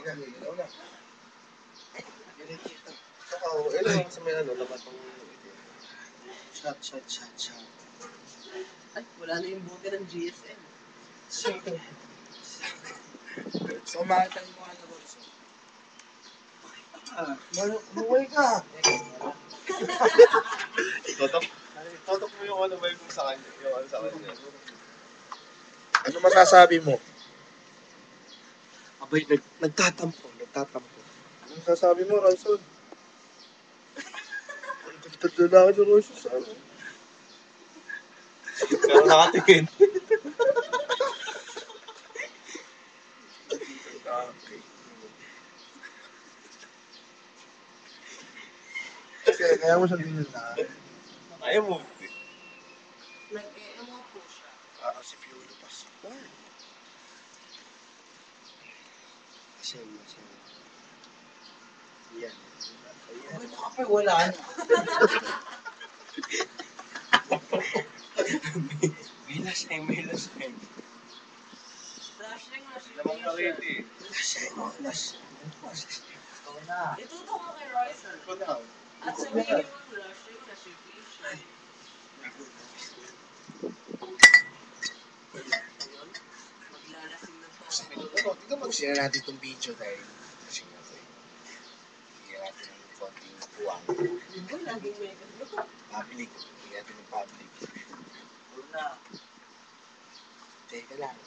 Ilaw na. Oo, ilaw sa may ano, tapat ng... Shot. Ay, wala na yung bote ng GSM. So, makita mo ano, Rolso. Mamuhay ka! Itotok mo yung ano ba yung sa kanya. Yung ano sa kanya. Ano masasabi mo? Abay, nagtatampo. Ano masasabi mo, Rolson? Ang ganda na ako ng Rolson sa ano. Pero nakatingin. Kaya mo sabihin na. Ayaw mo. Nag-emo po siya. Parang si Piolo Pascual. Masaya. Yan. Abay, nakapay, wala na. May laseng. Flashing. Lamang karete. Ikaw na. Ituto mo kay Royson. Ikaw na. At sabihin mo, flashing na siya. Maglalasing ng todo. Pusin na natin itong video dahil kasi nga ito eh. Bigyan natin ng konting puwang. Hindi, laging may ganito. Public. Bigyan natin ng public. Wala. Teka lang.